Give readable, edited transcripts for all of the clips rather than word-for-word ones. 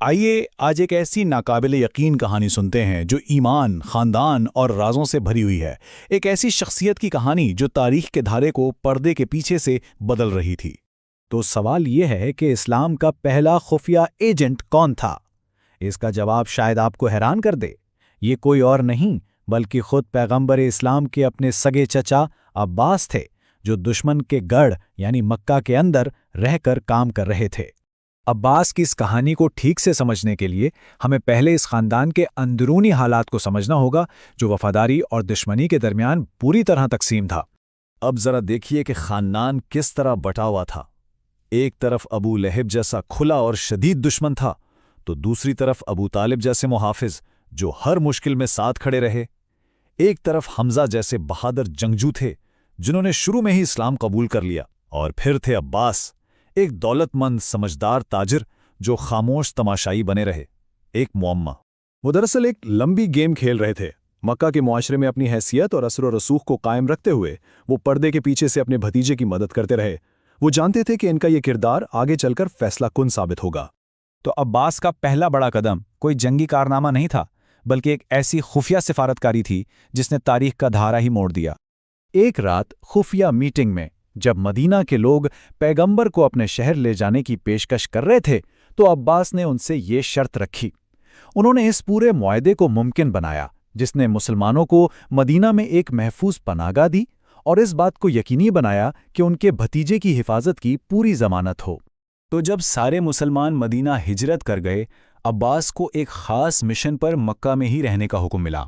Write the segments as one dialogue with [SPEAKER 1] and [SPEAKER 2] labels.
[SPEAKER 1] آئیے آج ایک ایسی ناقابل یقین کہانی سنتے ہیں جو ایمان، خاندان اور رازوں سے بھری ہوئی ہے۔ ایک ایسی شخصیت کی کہانی جو تاریخ کے دھارے کو پردے کے پیچھے سے بدل رہی تھی۔ تو سوال یہ ہے کہ اسلام کا پہلا خفیہ ایجنٹ کون تھا؟ اس کا جواب شاید آپ کو حیران کر دے۔ یہ کوئی اور نہیں بلکہ خود پیغمبر اسلام کے اپنے سگے چچا عباس تھے، جو دشمن کے گڑھ یعنی مکہ کے اندر رہ کر کام کر رہے تھے۔ عباس کی اس کہانی کو ٹھیک سے سمجھنے کے لیے ہمیں پہلے اس خاندان کے اندرونی حالات کو سمجھنا ہوگا، جو وفاداری اور دشمنی کے درمیان پوری طرح تقسیم تھا۔
[SPEAKER 2] اب ذرا دیکھیے کہ خاندان کس طرح بٹا ہوا تھا۔ ایک طرف ابو لہب جیسا کھلا اور شدید دشمن تھا، تو دوسری طرف ابو طالب جیسے محافظ جو ہر مشکل میں ساتھ کھڑے رہے۔ ایک طرف حمزہ جیسے بہادر جنگجو تھے جنہوں نے شروع میں ہی اسلام قبول کر لیا، اور پھر تھے عباس، ایک دولت مند سمجھدار تاجر جو خاموش تماشائی بنے رہے۔ ایک معمہ،
[SPEAKER 3] وہ دراصل ایک لمبی گیم کھیل رہے تھے۔ مکہ کے معاشرے میں اپنی حیثیت اور اثر و رسوخ کو قائم رکھتے ہوئے وہ پردے کے پیچھے سے اپنے بھتیجے کی مدد کرتے رہے۔ وہ جانتے تھے کہ ان کا یہ کردار آگے چل کر فیصلہ کن ثابت ہوگا۔
[SPEAKER 1] تو عباس کا پہلا بڑا قدم کوئی جنگی کارنامہ نہیں تھا، بلکہ ایک ایسی خفیہ سفارتکاری تھی جس نے تاریخ کا دھارا ہی موڑ دیا۔ ایک رات خفیہ میٹنگ میں جب مدینہ کے لوگ پیغمبر کو اپنے شہر لے جانے کی پیشکش کر رہے تھے، تو عباس نے ان سے یہ شرط رکھی۔ انہوں نے اس پورے معاہدے کو ممکن بنایا جس نے مسلمانوں کو مدینہ میں ایک محفوظ پناہگاہ دی، اور اس بات کو یقینی بنایا کہ ان کے بھتیجے کی حفاظت کی پوری ضمانت ہو۔ تو جب سارے مسلمان مدینہ ہجرت کر گئے، عباس کو ایک خاص مشن پر مکہ میں ہی رہنے کا حکم ملا۔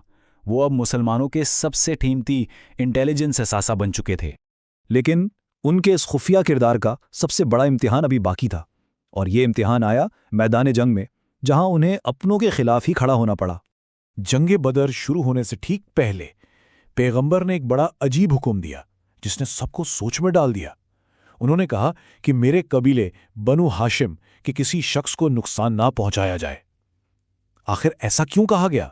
[SPEAKER 1] وہ اب مسلمانوں کے سب سے قیمتی انٹیلیجنس اثاثہ بن چکے تھے۔
[SPEAKER 3] لیکن ان کے اس خفیہ کردار کا سب سے بڑا امتحان ابھی باقی تھا، اور یہ امتحان آیا میدان جنگ میں، جہاں انہیں اپنوں کے خلاف ہی کھڑا ہونا پڑا۔
[SPEAKER 4] جنگ بدر شروع ہونے سے ٹھیک پہلے پیغمبر نے ایک بڑا عجیب حکم دیا جس نے سب کو سوچ میں ڈال دیا۔ انہوں نے کہا کہ میرے قبیلے بنو ہاشم کے کسی شخص کو نقصان نہ پہنچایا جائے۔ آخر ایسا کیوں کہا گیا؟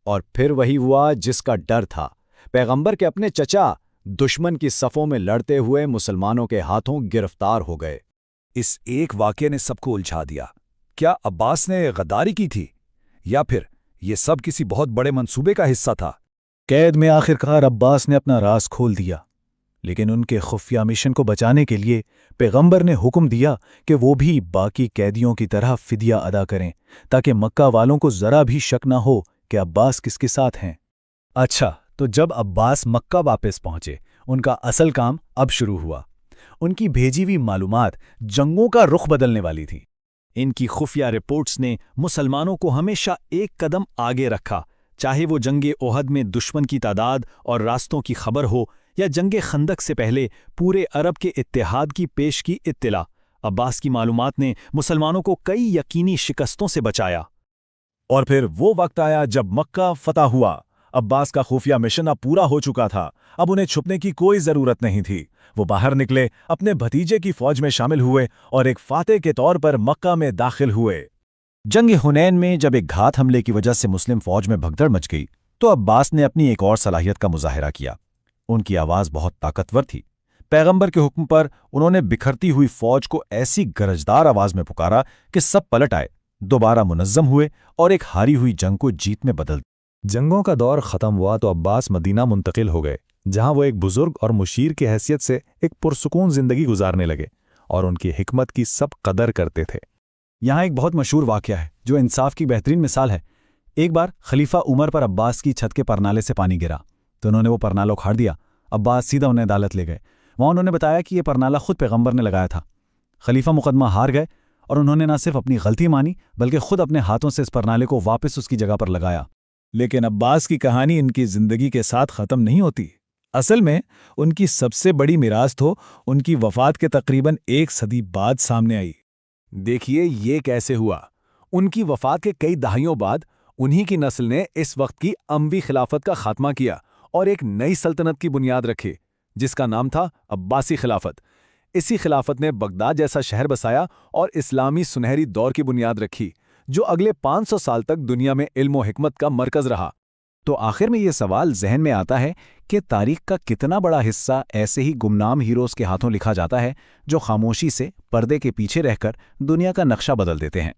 [SPEAKER 2] اور پھر وہی ہوا جس کا ڈر تھا۔ پیغمبر کے اپنے چچا دشمن کی صفوں میں لڑتے ہوئے مسلمانوں کے ہاتھوں گرفتار ہو گئے۔
[SPEAKER 4] اس ایک واقعے نے سب کو الجھا دیا۔ کیا عباس نے غداری کی تھی، یا پھر یہ سب کسی بہت بڑے منصوبے کا حصہ تھا؟
[SPEAKER 3] قید میں آخرکار عباس نے اپنا راز کھول دیا، لیکن ان کے خفیہ مشن کو بچانے کے لیے پیغمبر نے حکم دیا کہ وہ بھی باقی قیدیوں کی طرح فدیہ ادا کریں، تاکہ مکہ والوں کو ذرا بھی شک نہ ہو کہ عباس کس کے ساتھ ہیں۔
[SPEAKER 1] اچھا، تو جب عباس مکہ واپس پہنچے، ان کا اصل کام اب شروع ہوا۔ ان کی بھیجی ہوئی معلومات جنگوں کا رخ بدلنے والی تھی۔ ان کی خفیہ رپورٹس نے مسلمانوں کو ہمیشہ ایک قدم آگے رکھا، چاہے وہ جنگ احد میں دشمن کی تعداد اور راستوں کی خبر ہو، یا جنگ خندق سے پہلے پورے عرب کے اتحاد کی پیش کی اطلاع۔ عباس کی معلومات نے مسلمانوں کو کئی یقینی شکستوں سے بچایا۔
[SPEAKER 3] اور پھر وہ وقت آیا جب مکہ فتح ہوا۔ عباس کا خفیہ مشن اب پورا ہو چکا تھا، اب انہیں چھپنے کی کوئی ضرورت نہیں تھی۔ وہ باہر نکلے، اپنے بھتیجے کی فوج میں شامل ہوئے اور ایک فاتح کے طور پر مکہ میں داخل ہوئے۔
[SPEAKER 1] جنگ حنین میں جب ایک گھات حملے کی وجہ سے مسلم فوج میں بھگدڑ مچ گئی، تو عباس نے اپنی ایک اور صلاحیت کا مظاہرہ کیا۔ ان کی آواز بہت طاقتور تھی۔ پیغمبر کے حکم پر انہوں نے بکھرتی ہوئی فوج کو ایسی گرجدار آواز میں پکارا کہ سب پلٹ آئے، دوبارہ منظم ہوئے اور ایک ہاری ہوئی جنگ کو جیت میں بدل دیا۔
[SPEAKER 3] جنگوں کا دور ختم ہوا تو عباس مدینہ منتقل ہو گئے، جہاں وہ ایک بزرگ اور مشیر کی حیثیت سے ایک پرسکون زندگی گزارنے لگے، اور ان کی حکمت کی سب قدر کرتے تھے۔
[SPEAKER 1] یہاں ایک بہت مشہور واقعہ ہے جو انصاف کی بہترین مثال ہے۔ ایک بار خلیفہ عمر پر عباس کی چھت کے پرنالے سے پانی گرا، تو انہوں نے وہ پرنالہ اکھاڑ دیا۔ عباس سیدھا انہیں عدالت لے گئے۔ وہاں انہوں نے بتایا کہ یہ پرنالہ خود پیغمبر نے لگایا تھا۔ خلیفہ مقدمہ ہار گئے، اور انہوں نے نہ صرف اپنی غلطی مانی بلکہ خود اپنے ہاتھوں سے اس پرنالے کو واپس اس کی جگہ پر لگایا۔
[SPEAKER 3] لیکن عباس کی کہانی ان کی زندگی کے ساتھ ختم نہیں ہوتی۔ اصل میں ان کی سب سے بڑی میراث تو ان کی وفات کے تقریباً 1 صدی بعد سامنے آئی۔
[SPEAKER 2] دیکھیے یہ کیسے ہوا۔ ان کی وفات کے کئی دہائیوں بعد انہی کی نسل نے اس وقت کی اموی خلافت کا خاتمہ کیا اور ایک نئی سلطنت کی بنیاد رکھی، جس کا نام تھا عباسی خلافت۔ اسی خلافت نے بغداد جیسا شہر بسایا اور اسلامی سنہری دور کی بنیاد رکھی، جو اگلے 500 سال تک دنیا میں علم و حکمت کا مرکز رہا۔
[SPEAKER 1] تو آخر میں یہ سوال ذہن میں آتا ہے کہ تاریخ کا کتنا بڑا حصہ ایسے ہی گمنام ہیروز کے ہاتھوں لکھا جاتا ہے جو خاموشی سے پردے کے پیچھے رہ کر دنیا کا نقشہ بدل دیتے ہیں۔